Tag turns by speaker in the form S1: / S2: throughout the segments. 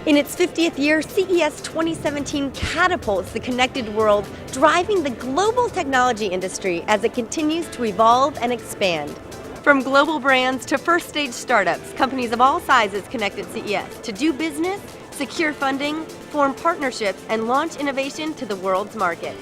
S1: In its 50th year, CES 2017 catapults the connected world, driving the global technology industry as it continues to evolve and expand. From global brands to first-stage startups, companies of all sizes connect at CES to do business, secure funding, form partnerships, and launch innovation to the world's market.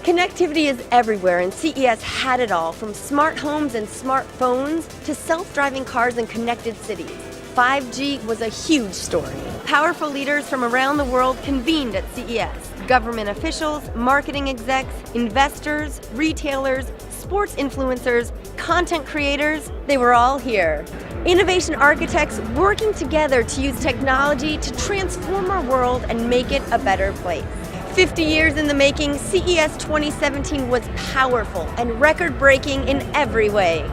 S1: Connectivity is everywhere, and CES had it all, from smart homes and smartphones to self-driving cars and connected cities. 5G was a huge story. Powerful leaders from around the world convened at CES. Government officials, marketing execs, investors, retailers, sports influencers, content creators, they were all here. Innovation architects working together to use technology to transform our world and make it a better place. 50 years in the making, CES 2017 was powerful and record-breaking in every way.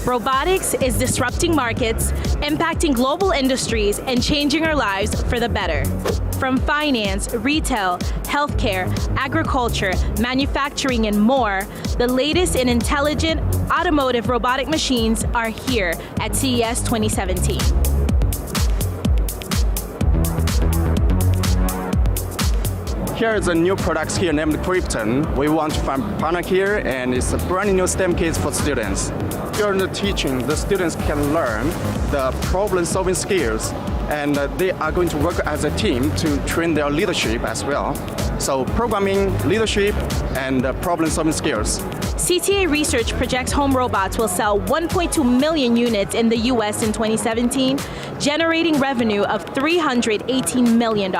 S2: Robotics is disrupting markets, impacting global industries, and changing our lives for the better. From finance, retail, healthcare, agriculture, manufacturing, and more, the latest in intelligent automotive robotic machines are here at CES 2017.
S3: Here is a new product here named Krypton. We want to find a partner here, and it's a brand new STEM kit for students. During the teaching, the students can learn the problem-solving skills, and they are going to work as a team to train their leadership as well. So programming, leadership, and problem-solving skills.
S2: CTA Research projects home robots will sell 1.2 million units in the US in 2017, generating revenue of $318 million.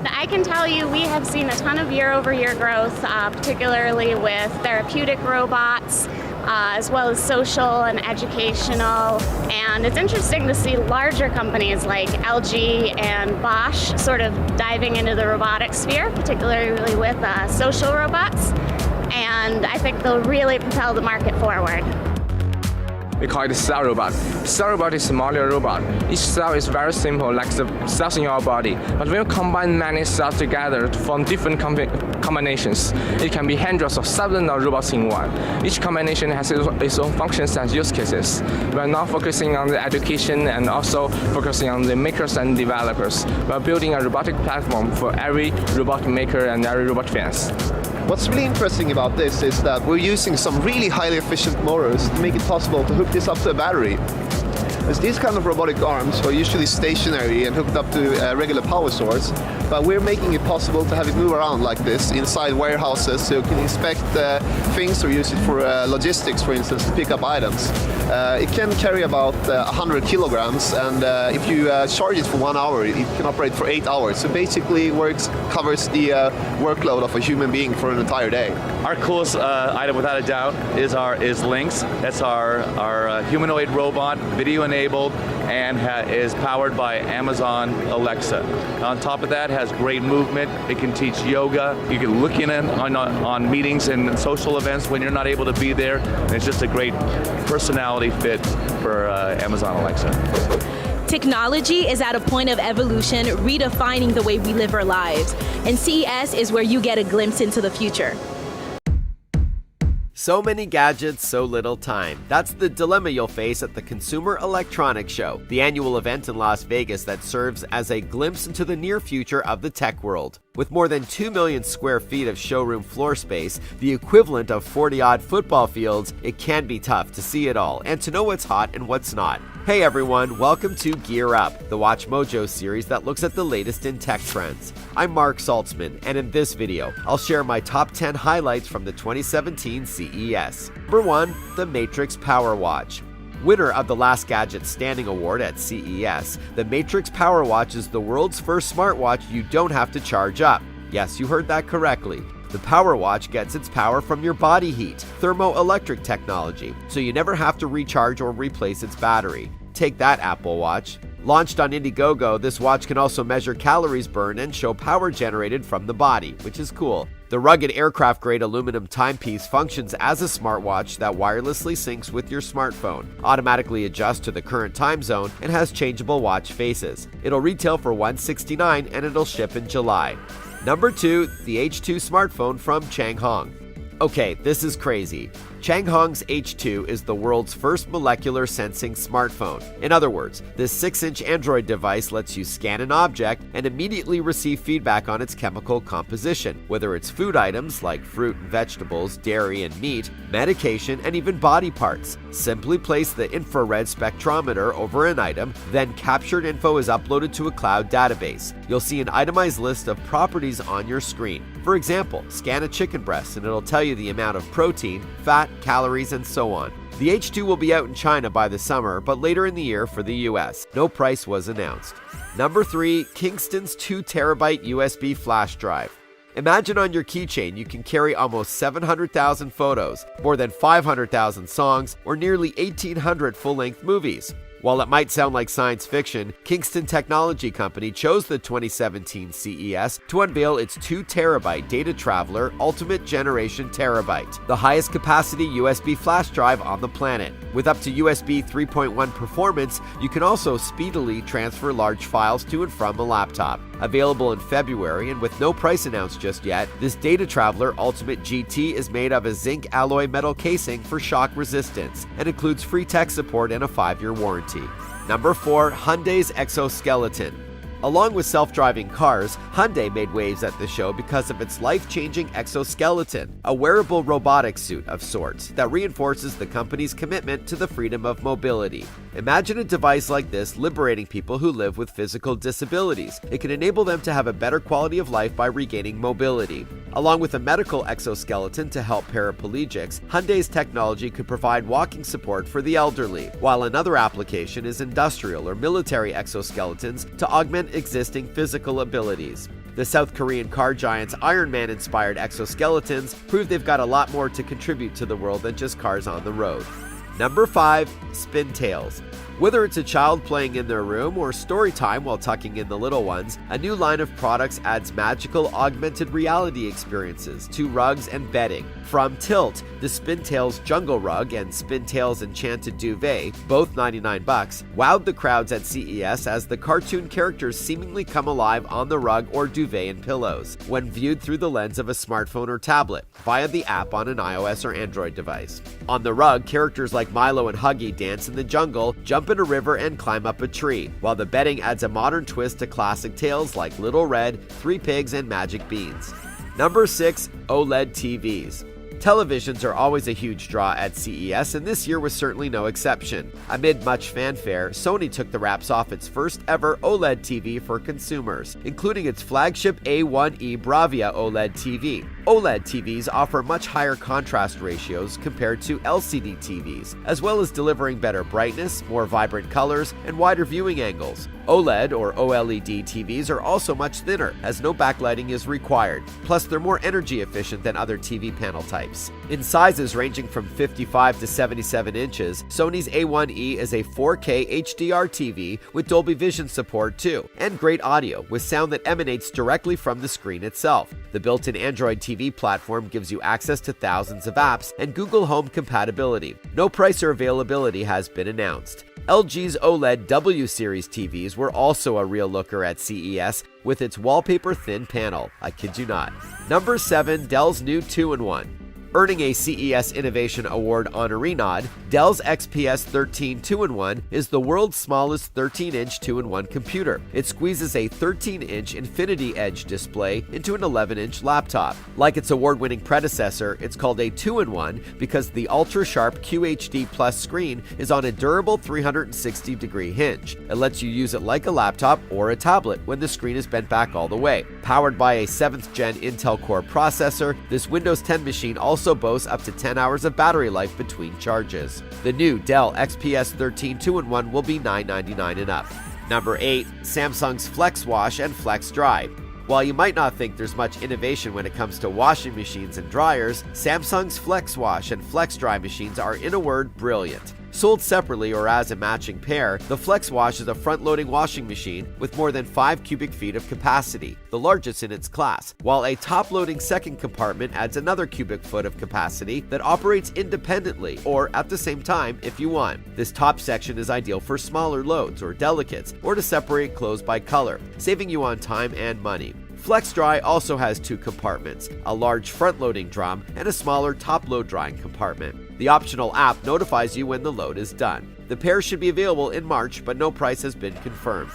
S4: I can tell you we have seen a ton of year-over-year growth, particularly with therapeutic robots, as well as social and educational. And it's interesting to see larger companies like LG and Bosch sort of diving into the robotic sphere, particularly with social robots. And I think they'll really propel the market forward.
S5: We call it a cell robot. Cell robot is a modular robot. Each cell is very simple, like the cells in your body. But when you combine many cells together to form different combinations, it can be hundreds or thousands of robots in one. Each combination has its own functions and use cases. We are now focusing on the education and also focusing on the makers and developers. We are building a robotic platform for every robot maker and every robot fans.
S6: What's really interesting about this is that we're using some really highly efficient motors to make it possible to hook this up to a battery. As these kind of robotic arms are usually stationary and hooked up to a regular power source, but we're making it possible to have it move around like this inside warehouses, so you can inspect things or use it for logistics, for instance, to pick up items. It can carry about 100 kilograms, and if you charge it for 1 hour, it can operate for 8 hours. So basically covers the workload of a human being for an entire day.
S7: Our coolest item, without a doubt, is Lynx. That's our humanoid robot, video-enabled, and is powered by Amazon Alexa. On top of that, has great movement. It can teach yoga. You can look in on meetings and social events when you're not able to be there. And it's just a great personality fit for Amazon Alexa.
S2: Technology is at a point of evolution, redefining the way we live our lives. And CES is where you get a glimpse into the future.
S8: So many gadgets, so little time. That's the dilemma you'll face at the Consumer Electronics Show, the annual event in Las Vegas that serves as a glimpse into the near future of the tech world. With more than 2 million square feet of showroom floor space, the equivalent of 40-odd football fields, it can be tough to see it all and to know what's hot and what's not. Hey everyone, welcome to Gear Up, the Watch Mojo series that looks at the latest in tech trends. I'm Mark Saltzman, and in this video, I'll share my top 10 highlights from the 2017 CES. Number 1, the Matrix Power Watch. Winner of the Last Gadget Standing Award at CES, the Matrix Power Watch is the world's first smartwatch you don't have to charge up. Yes, you heard that correctly. The Power Watch gets its power from your body heat, thermoelectric technology, so you never have to recharge or replace its battery. Take that, Apple Watch. Launched on Indiegogo, this watch can also measure calories burned and show power generated from the body, which is cool. The rugged aircraft-grade aluminum timepiece functions as a smartwatch that wirelessly syncs with your smartphone, automatically adjusts to the current time zone, and has changeable watch faces. It'll retail for $169 and it'll ship in July. Number 2, the H2 smartphone from Changhong. Okay, this is crazy. Changhong's H2 is the world's first molecular sensing smartphone. In other words, this 6-inch Android device lets you scan an object and immediately receive feedback on its chemical composition, whether it's food items like fruit and vegetables, dairy and meat, medication, and even body parts. Simply place the infrared spectrometer over an item, then captured info is uploaded to a cloud database. You'll see an itemized list of properties on your screen. For example, scan a chicken breast and it'll tell you the amount of protein, fat, calories, and so on. The H2 will be out in China by the summer, but later in the year for the US. No price was announced. Number 3, Kingston's 2TB USB flash drive. Imagine on your keychain you can carry almost 700,000 photos, more than 500,000 songs, or nearly 1,800 full-length movies. While it might sound like science fiction, Kingston Technology Company chose the 2017 CES to unveil its 2TB Data Traveler Ultimate Generation Terabyte, the highest capacity USB flash drive on the planet. With up to USB 3.1 performance, you can also speedily transfer large files to and from a laptop. Available in February and with no price announced just yet, this Data Traveler Ultimate GT is made of a zinc alloy metal casing for shock resistance and includes free tech support and a 5-year warranty. Number 4, Hyundai's exoskeleton. Along with self-driving cars, Hyundai made waves at the show because of its life-changing exoskeleton, a wearable robotic suit of sorts that reinforces the company's commitment to the freedom of mobility. Imagine a device like this liberating people who live with physical disabilities. It can enable them to have a better quality of life by regaining mobility. Along with a medical exoskeleton to help paraplegics, Hyundai's technology could provide walking support for the elderly, while another application is industrial or military exoskeletons to augment existing physical abilities. The South Korean car giant's Iron Man-inspired exoskeletons prove they've got a lot more to contribute to the world than just cars on the road. Number 5, Spintails. Whether it's a child playing in their room or story time while tucking in the little ones, a new line of products adds magical augmented reality experiences to rugs and bedding. From Tilt, the Spintails Jungle Rug and Spintails Enchanted Duvet, both $99, wowed the crowds at CES as the cartoon characters seemingly come alive on the rug or duvet and pillows, when viewed through the lens of a smartphone or tablet, via the app on an iOS or Android device. On the rug, characters like Milo and Huggy dance in the jungle, jump in a river, and climb up a tree, while the bedding adds a modern twist to classic tales like Little Red, Three Pigs, and Magic Beans. Number 6, OLED TVs. Televisions are always a huge draw at CES, and this year was certainly no exception. Amid much fanfare, Sony took the wraps off its first ever OLED TV for consumers, including its flagship A1E Bravia OLED TV. OLED TVs offer much higher contrast ratios compared to LCD TVs, as well as delivering better brightness, more vibrant colors, and wider viewing angles. OLED or OLED TVs are also much thinner, as no backlighting is required. Plus, they're more energy efficient than other TV panel types. In sizes ranging from 55 to 77 inches, Sony's A1E is a 4K HDR TV with Dolby Vision support too, and great audio with sound that emanates directly from the screen itself. The built-in Android TV platform gives you access to thousands of apps and Google Home compatibility. No price or availability has been announced. LG's OLED W Series TVs were also a real looker at CES with its wallpaper-thin panel. I kid you not. Number 7, Dell's new 2-in-1. Earning a CES Innovation Award honoree nod, Dell's XPS 13 2-in-1 is the world's smallest 13-inch 2-in-1 computer. It squeezes a 13-inch Infinity Edge display into an 11-inch laptop. Like its award-winning predecessor, it's called a 2-in-1 because the ultra-sharp QHD Plus screen is on a durable 360-degree hinge. It lets you use it like a laptop or a tablet when the screen is bent back all the way. Powered by a 7th-gen Intel Core processor, this Windows 10 machine also boasts up to 10 hours of battery life between charges. The new Dell XPS 13 2-in-1 will be $999 and up. Number 8, Samsung's FlexWash and FlexDry. While you might not think there's much innovation when it comes to washing machines and dryers, Samsung's FlexWash and FlexDry machines are, in a word, brilliant. Sold separately or as a matching pair, the FlexWash is a front-loading washing machine with more than 5 cubic feet of capacity, the largest in its class, while a top-loading second compartment adds another cubic foot of capacity that operates independently or at the same time if you want. This top section is ideal for smaller loads or delicates or to separate clothes by color, saving you on time and money. FlexDry also has 2 compartments, a large front-loading drum and a smaller top-load drying compartment. The optional app notifies you when the load is done. The pair should be available in March, but no price has been confirmed.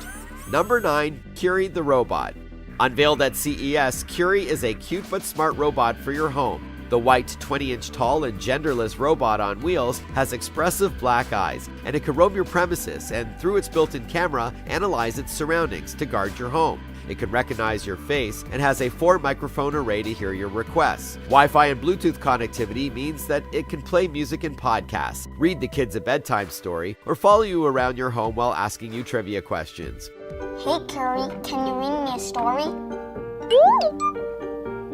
S8: Number 9, Curie the Robot. Unveiled at CES, Curie is a cute but smart robot for your home. The white, 20-inch tall and genderless robot on wheels has expressive black eyes, and it can roam your premises and, through its built-in camera, analyze its surroundings to guard your home. It can recognize your face and has a 4-microphone array to hear your requests. Wi-Fi and Bluetooth connectivity means that it can play music and podcasts, read the kids a bedtime story, or follow you around your home while asking you trivia questions.
S9: Hey Curie, can you read me a story?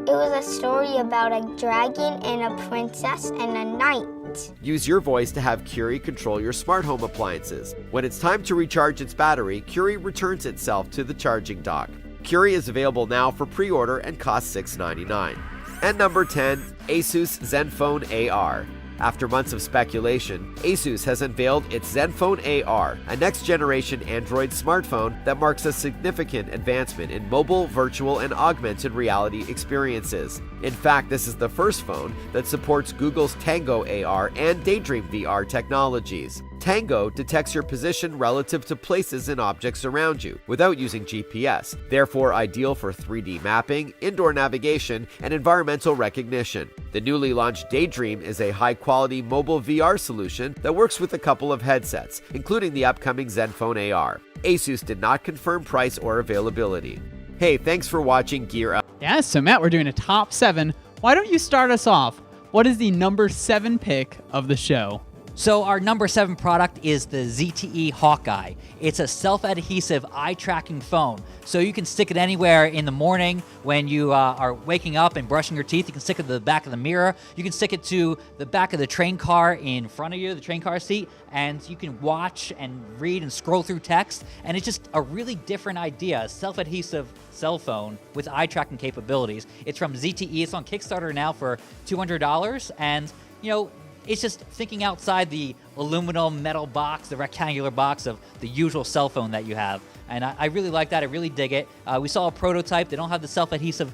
S9: It was a story about a dragon and a princess and a knight.
S8: Use your voice to have Curie control your smart home appliances. When it's time to recharge its battery, Curie returns itself to the charging dock. Curie is available now for pre-order and costs $6.99. And number 10, Asus ZenFone AR. After months of speculation, Asus has unveiled its ZenFone AR, a next-generation Android smartphone that marks a significant advancement in mobile, virtual, and augmented reality experiences. In fact, this is the first phone that supports Google's Tango AR and Daydream VR technologies. Tango detects your position relative to places and objects around you without using GPS, therefore ideal for 3D mapping, indoor navigation, and environmental recognition. The newly launched Daydream is a high-quality mobile VR solution that works with a couple of headsets, including the upcoming ZenFone AR. Asus did not confirm price or availability. Hey, thanks for watching Gear Up.
S10: Yeah, so Matt, we're doing a top 7. Why don't you start us off? What is the number 7 pick of the show?
S11: So our number 7 product is the ZTE Hawkeye. It's a self-adhesive eye-tracking phone. So you can stick it anywhere in the morning when you are waking up and brushing your teeth. You can stick it to the back of the mirror. You can stick it to the back of the train car in front of you, the train car seat, and you can watch and read and scroll through text. And it's just a really different idea, a self-adhesive cell phone with eye-tracking capabilities. It's from ZTE. It's on Kickstarter now for $200. And, you know, it's just thinking outside the aluminum metal box, the rectangular box of the usual cell phone that you have. And I really like that. I really dig it. We saw a prototype. They don't have the self-adhesive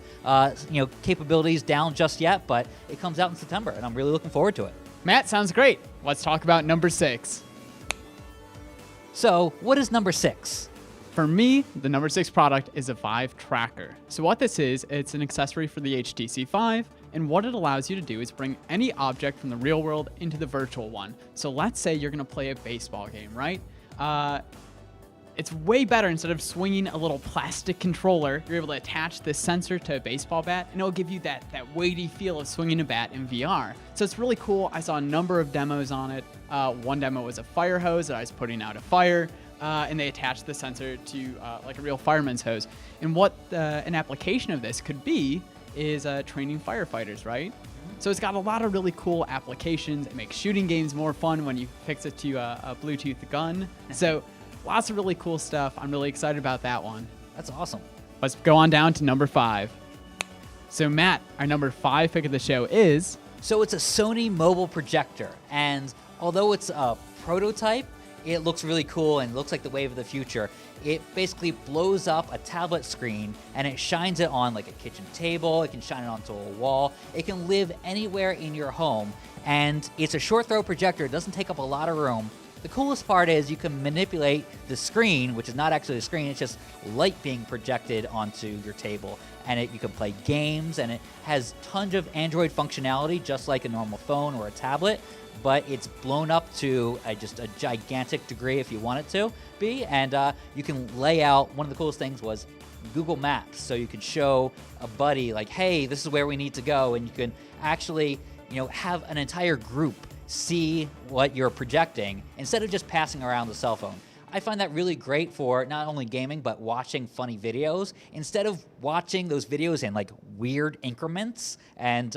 S11: capabilities down just yet, but it comes out in September, and I'm really looking forward to it.
S10: Matt, sounds great. Let's talk about number 6.
S11: So what is number 6?
S10: For me, the number 6 product is a Vive Tracker. So what this is, it's an accessory for the HTC Vive, and what it allows you to do is bring any object from the real world into the virtual one. So let's say you're gonna play a baseball game, right? It's way better. Instead of swinging a little plastic controller, you're able to attach this sensor to a baseball bat, and it'll give you that weighty feel of swinging a bat in VR. So it's really cool. I saw a number of demos on it. One demo was a fire hose that I was putting out a fire, and they attached the sensor to like a real fireman's hose. And what an application of this could be is training firefighters, right? So it's got a lot of really cool applications. It makes shooting games more fun when you fix it to a Bluetooth gun. So lots of really cool stuff. I'm really excited about that one.
S11: That's awesome.
S10: Let's go on down to number 5. So Matt, our number 5 pick of the show is?
S11: So it's a Sony mobile projector. And although it's a prototype, it looks really cool and looks like the wave of the future. It basically blows up a tablet screen and it shines it on like a kitchen table. It can shine it onto a wall. It can live anywhere in your home. And it's a short throw projector. It doesn't take up a lot of room. The coolest part is you can manipulate the screen, which is not actually a screen, it's just light being projected onto your table. And you can play games, and it has tons of Android functionality, just like a normal phone or a tablet, but it's blown up to just a gigantic degree if you want it to be. And you can lay out, one of the coolest things was Google Maps. So you could show a buddy like, hey, this is where we need to go. And you can actually, have an entire group see what you're projecting instead of just passing around the cell phone. I find that really great for not only gaming, but watching funny videos. Instead of watching those videos in like weird increments and,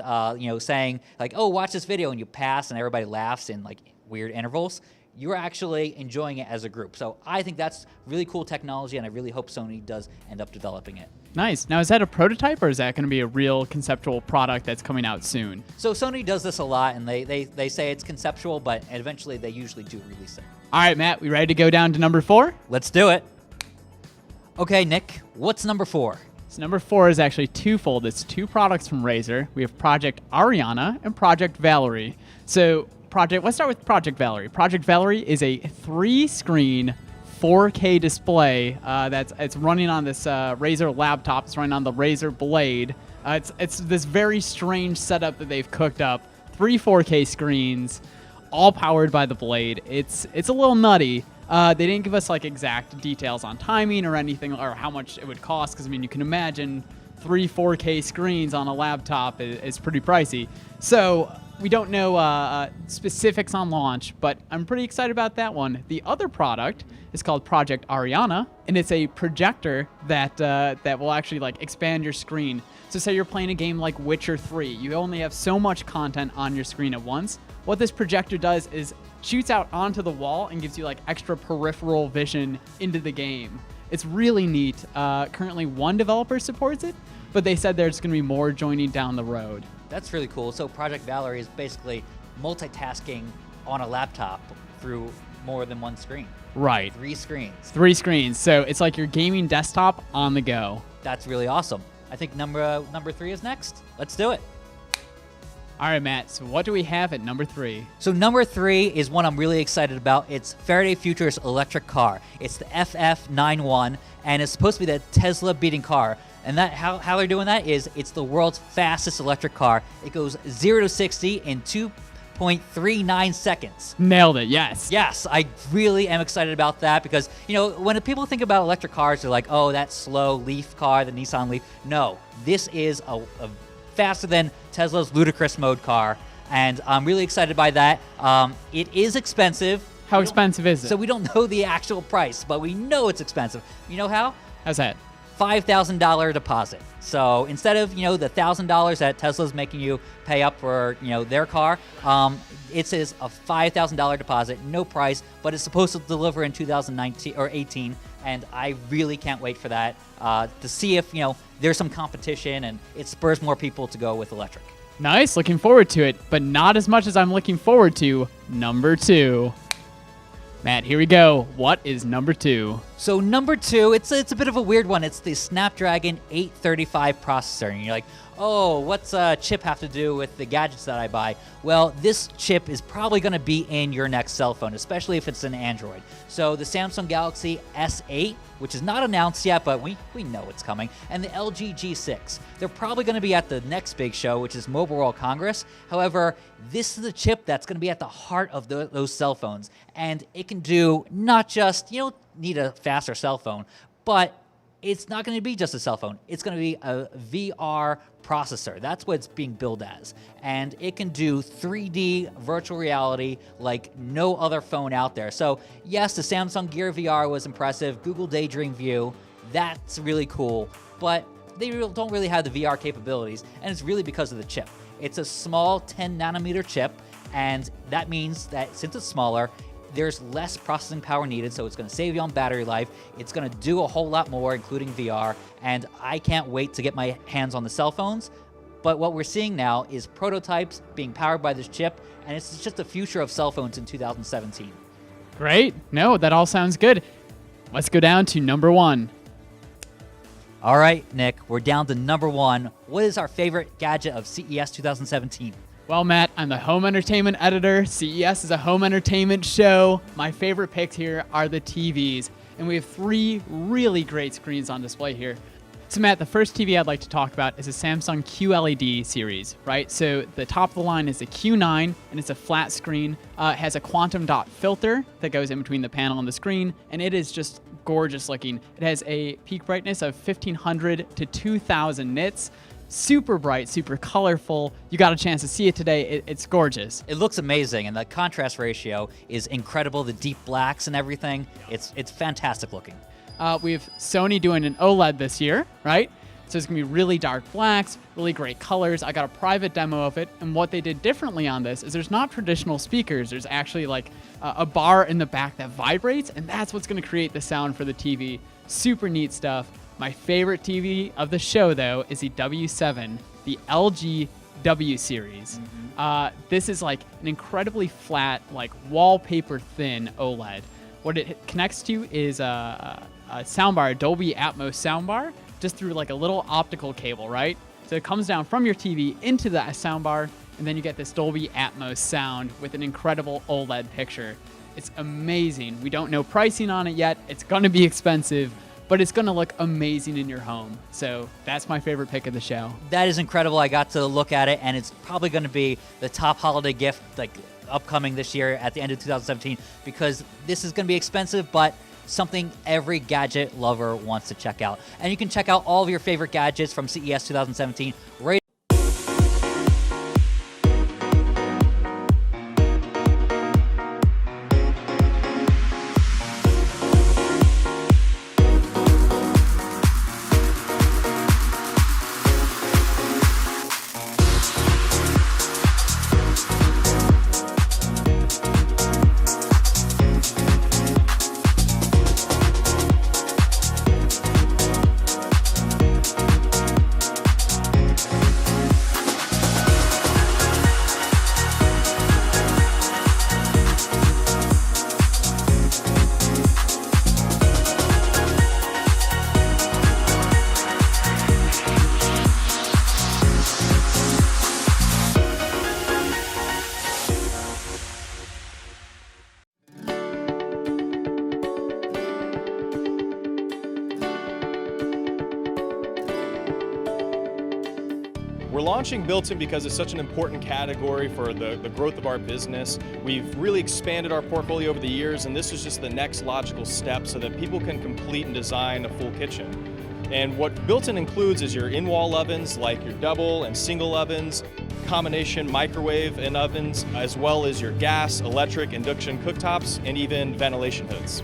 S11: saying like, oh, watch this video, and you pass and everybody laughs in like weird intervals, you're actually enjoying it as a group. So I think that's really cool technology, and I really hope Sony does end up developing it.
S10: Nice. Now, is that a prototype, or is that going to be a real conceptual product that's coming out soon?
S11: So Sony does this a lot, and they say it's conceptual, but eventually they usually do release it.
S10: All right, Matt, we ready to go down to number 4?
S11: Let's do it. Okay, Nick, what's number 4?
S10: So number 4 is actually twofold. It's 2 products from Razer. We have Project Ariana and Project Valerie. So let's start with Project Valerie. Project Valerie is a 3-screen 4K display it's running on this Razer laptop. It's running on the Razer Blade. It's this very strange setup that they've cooked up. 3 4K screens, all powered by the Blade. It's a little nutty. They didn't give us like exact details on timing or anything, or how much it would cost, because I mean, you can imagine 3 4K screens on a laptop is pretty pricey. So we don't know specifics on launch, but I'm pretty excited about that one. The other product is called Project Ariana, and it's a projector that will actually like expand your screen. So say you're playing a game like Witcher 3, you only have so much content on your screen at once. What this projector does is shoots out onto the wall and gives you like extra peripheral vision into the game. It's really neat. Currently 1 developer supports it, but they said there's going to be more joining down the road.
S11: That's really cool. So Project Valerie is basically multitasking on a laptop through more than 1 screen.
S10: Right.
S11: 3 screens.
S10: 3 screens. So it's like your gaming desktop on the go.
S11: That's really awesome. I think number 3 is next. Let's do it.
S10: All right, Matt. So what do we have at number 3?
S11: So number 3 is one I'm really excited about. It's Faraday Future's electric car. It's the FF91, and it's supposed to be the Tesla beating car. And that how they're doing that is it's the world's fastest electric car. It goes 0 to 60 in 2.39 seconds.
S10: Nailed it, yes.
S11: Yes, I really am excited about that because, you know, when people think about electric cars, they're like, oh, that slow Leaf car, the Nissan Leaf. No, this is a faster than Tesla's ludicrous mode car, and I'm really excited by that. It is expensive.
S10: How expensive is it?
S11: So we don't know the actual price, but we know it's expensive. You know how?
S10: How's that?
S11: $5,000 deposit. So instead of, you know, the $1,000 that Tesla's making you pay up for, you know, their car, it says a $5,000 deposit, no price, but it's supposed to deliver in 2019 or 18, and I really can't wait for that to see if, you know, there's some competition and it spurs more people to go with electric.
S10: Nice, looking forward to it, but not as much as I'm looking forward to number 2. Matt, here we go. What is number 2?
S11: So number 2, it's a bit of a weird one. It's the Snapdragon 835 processor. And you're like, oh, what's a chip have to do with the gadgets that I buy? Well, this chip is probably going to be in your next cell phone, especially if it's an Android. So the Samsung Galaxy S8, which is not announced yet, but we know it's coming, and the LG G6. They're probably going to be at the next big show, which is Mobile World Congress. However, this is the chip that's going to be at the heart of those cell phones, and it can do not just, you don't need a faster cell phone, but it's not going to be just a cell phone. It's going to be a VR processor. That's what it's being billed as. And it can do 3D virtual reality like no other phone out there. So yes, the Samsung Gear VR was impressive. Google Daydream View, that's really cool. But they don't really have the VR capabilities. And it's really because of the chip. It's a small 10 nanometer chip. And that means that since it's smaller, there's less processing power needed, so it's going to save you on battery life. It's going to do a whole lot more, including VR, and I can't wait to get my hands on the cell phones. But what we're seeing now is prototypes being powered by this chip, and it's just the future of cell phones in 2017.
S10: Great. No, that all sounds good. Let's go down to number 1.
S11: All right, Nick, we're down to number 1. What is our favorite gadget of CES 2017?
S10: Well, Matt, I'm the home entertainment editor. CES is a home entertainment show. My favorite picks here are the TVs, and we have 3 really great screens on display here. So, Matt, the first TV I'd like to talk about is a Samsung QLED series, right? So the top of the line is the Q9, and it's a flat screen. It has a quantum dot filter that goes in between the panel and the screen, and it is just gorgeous looking. It has a peak brightness of 1500 to 2000 nits. Super bright, super colorful. You got a chance to see it today. It's gorgeous.
S11: It looks amazing, and the contrast ratio is incredible. The deep blacks and everything. It's fantastic looking.
S10: We have Sony doing an OLED this year, right? So it's going to be really dark blacks, really great colors. I got a private demo of it, and what they did differently on this is there's not traditional speakers. There's actually like a bar in the back that vibrates, and that's what's going to create the sound for the TV. Super neat stuff. My favorite TV of the show, though, is the W7, the LG W series. This is like an incredibly flat, like wallpaper-thin OLED. What it connects to is a soundbar, a Dolby Atmos soundbar, just through like a little optical cable, right? So it comes down from your TV into the soundbar, and then you get this Dolby Atmos sound with an incredible OLED picture. It's amazing. We don't know pricing on it yet. It's gonna be expensive, but it's gonna look amazing in your home. So that's my favorite pick of the show.
S11: That is incredible. I got to look at it, and it's probably going to be the top holiday gift like upcoming this year at the end of 2017, because this is going to be expensive, but something every gadget lover wants to check out. And you can check out all of your favorite gadgets from CES 2017 right
S12: We're launching Built-In because it's such an important category for the growth of our business. We've really expanded our portfolio over the years, and this is just the next logical step so that people can complete and design a full kitchen. And what Built-In includes is your in-wall ovens, like your double and single ovens, combination microwave and ovens, as well as your gas, electric, induction cooktops, and even ventilation hoods.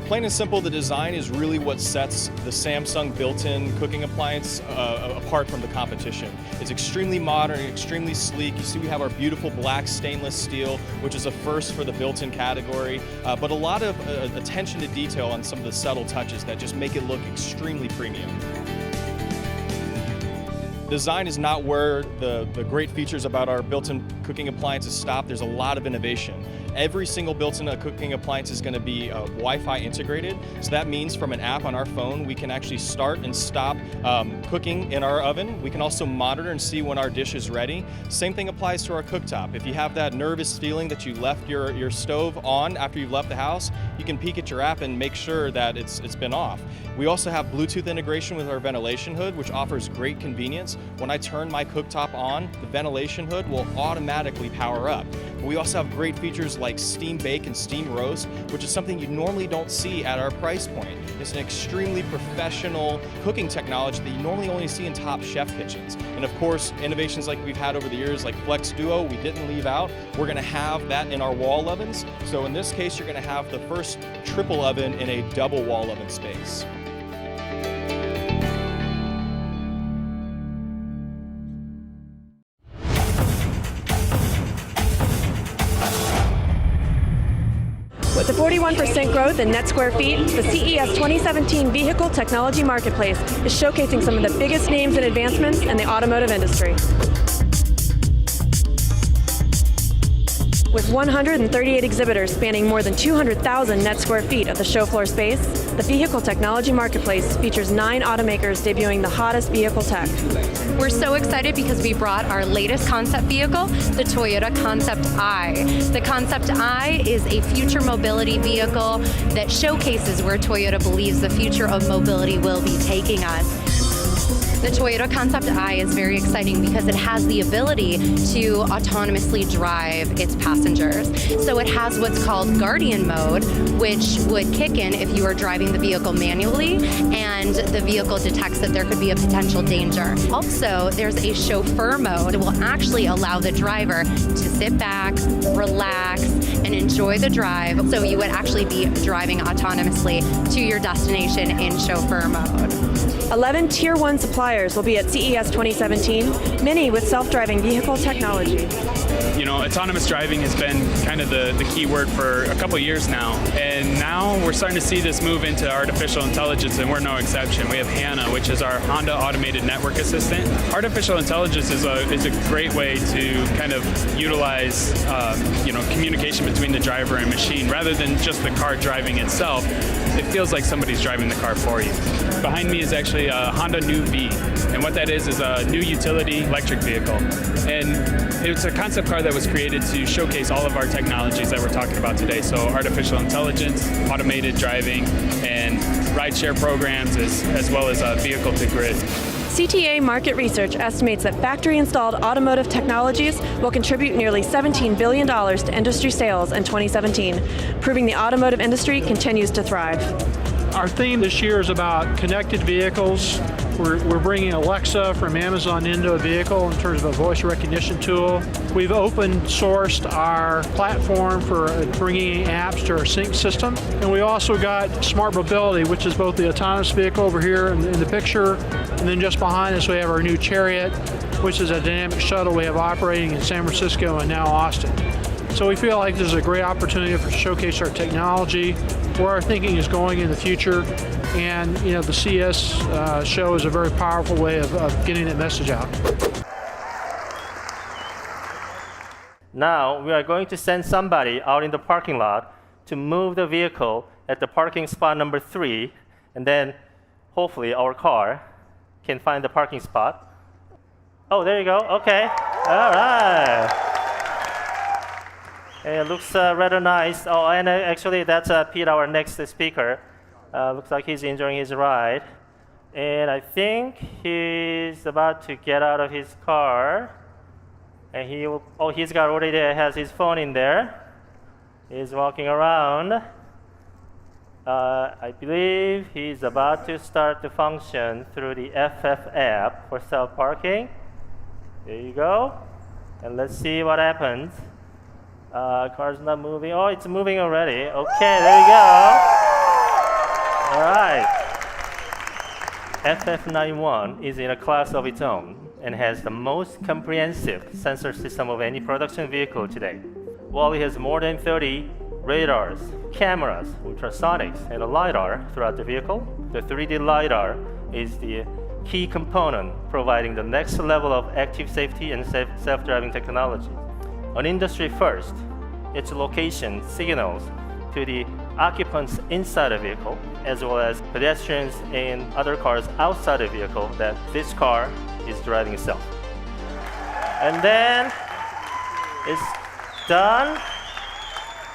S12: Plain and simple, the design is really what sets the Samsung built-in cooking appliance apart from the competition. It's extremely modern, extremely sleek. You see we have our beautiful black stainless steel, which is a first for the built-in category, but a lot of attention to detail on some of the subtle touches that just make it look extremely premium. Design is not where the great features about our built-in cooking appliances stop. There's a lot of innovation. Every single built-in cooking appliance is going to be Wi-Fi integrated. So that means from an app on our phone, we can actually start and stop cooking in our oven. We can also monitor and see when our dish is ready. Same thing applies to our cooktop. If you have that nervous feeling that you left your stove on after you've left the house, you can peek at your app and make sure that it's been off. We also have Bluetooth integration with our ventilation hood, which offers great convenience. When I turn my cooktop on, the ventilation hood will automatically power up. We also have great features like steam bake and steam roast, which is something you normally don't see at our price point. It's an extremely professional cooking technology that you normally only see in top chef kitchens. And of course, innovations like we've had over the years, like Flex Duo, we didn't leave out. We're gonna have that in our wall ovens. So in this case, you're gonna have the first triple oven in a double wall oven space.
S13: With a 41% growth in net square feet, the CES 2017 Vehicle Technology Marketplace is showcasing some of the biggest names and advancements in the automotive industry. With 138 exhibitors spanning more than 200,000 net square feet of the show floor space, the Vehicle Technology Marketplace features 9 automakers debuting the hottest vehicle tech.
S14: We're so excited because we brought our latest concept vehicle, the Toyota Concept i. The Concept i is a future mobility vehicle that showcases where Toyota believes the future of mobility will be taking us. The Toyota Concept i is very exciting because it has the ability to autonomously drive its passengers. So it has what's called Guardian mode, which would kick in if you are driving the vehicle manually and the vehicle detects that there could be a potential danger. Also, there's a chauffeur mode that will actually allow the driver to sit back, relax, and enjoy the drive. So you would actually be driving autonomously to your destination in chauffeur mode.
S13: 11 Tier 1 suppliers will be at CES 2017, many with self-driving vehicle technology.
S15: You know, autonomous driving has been kind of the key word for a couple years now, and now we're starting to see this move into artificial intelligence, and we're no exception. We have HANA, which is our Honda Automated Network Assistant. Artificial intelligence is a great way to kind of utilize communication between the driver and machine, rather than just the car driving itself. It feels like somebody's driving the car for you. Behind me is actually a Honda New V, and what that is a new utility electric vehicle. And it's a concept car that was created to showcase all of our technologies that we're talking about today. So artificial intelligence, automated driving, and rideshare programs, as well as vehicle to grid.
S13: CTA Market Research estimates that factory-installed automotive technologies will contribute nearly $17 billion to industry sales in 2017, proving the automotive industry continues to thrive.
S16: Our theme this year is about connected vehicles. We're bringing Alexa from Amazon into a vehicle in terms of a voice recognition tool. We've open sourced our platform for bringing apps to our sync system. And we also got Smart Mobility, which is both the autonomous vehicle over here in the picture, and then just behind us we have our new Chariot, which is a dynamic shuttle we have operating in San Francisco and now Austin. So we feel like this is a great opportunity to showcase our technology, where our thinking is going in the future, and the CES show is a very powerful way of getting that message out.
S17: Now we are going to send somebody out in the parking lot to move the vehicle at the parking spot number 3, and then hopefully our car can find the parking spot. Oh, there you go. Okay. All right. It looks rather nice. Oh, and actually that's Pete, our next speaker. Looks like he's enjoying his ride. And I think he's about to get out of his car. And he's got already has his phone in there. He's walking around. I believe he's about to start the function through the FF app for self-parking. There you go. And let's see what happens. Car's not moving. Oh, it's moving already. Okay, there you go. All right. FF91 is in a class of its own and has the most comprehensive sensor system of any production vehicle today. While it has more than 30 radars, cameras, ultrasonics, and a LiDAR throughout the vehicle, the 3D LiDAR is the key component providing the next level of active safety and self-driving technology. An industry first, its location signals to the occupants inside the vehicle, as well as pedestrians and other cars outside the vehicle, that this car is driving itself. And then it's done.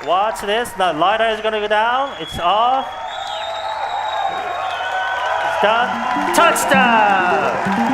S17: Watch this. The LiDAR is going to go down. It's off. It's done. Touchdown!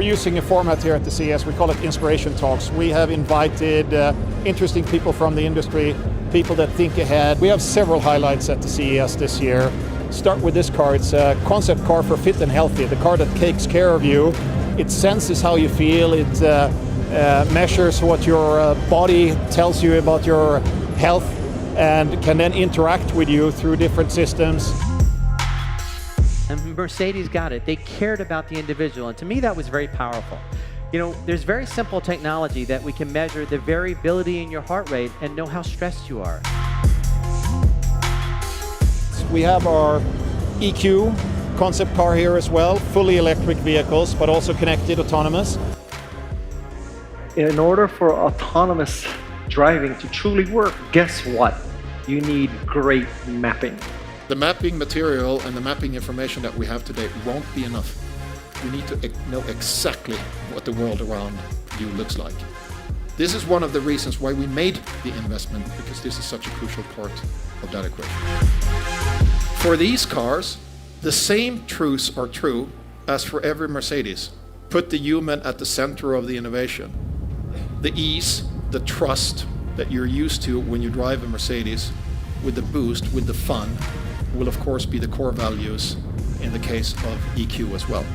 S18: we're using a format here at the CES. We call it Inspiration Talks. We have invited interesting people from the industry, people that think ahead. We have several highlights at the CES this year. Start with this car. It's a concept car for fit and healthy, the car that takes care of you. It senses how you feel. It measures what your body tells you about your health and can then interact with you through different systems.
S19: And Mercedes got it. They cared about the individual, and to me that was very powerful. You know, there's very simple technology that we can measure the variability in your heart rate and know how stressed you are.
S18: We have our EQ concept car here as well, fully electric vehicles, but also connected, autonomous.
S20: In order for autonomous driving to truly work, guess what? You need great mapping.
S21: The mapping material and the mapping information that we have today won't be enough. We need to know exactly what the world around you looks like. This is one of the reasons why we made the investment, because this is such a crucial part of that equation. For these cars, the same truths are true as for every Mercedes. Put the human at the center of the innovation. The ease, the trust that you're used to when you drive a Mercedes, with the boost, with the fun, will of course be the core values in the case of EQ as well.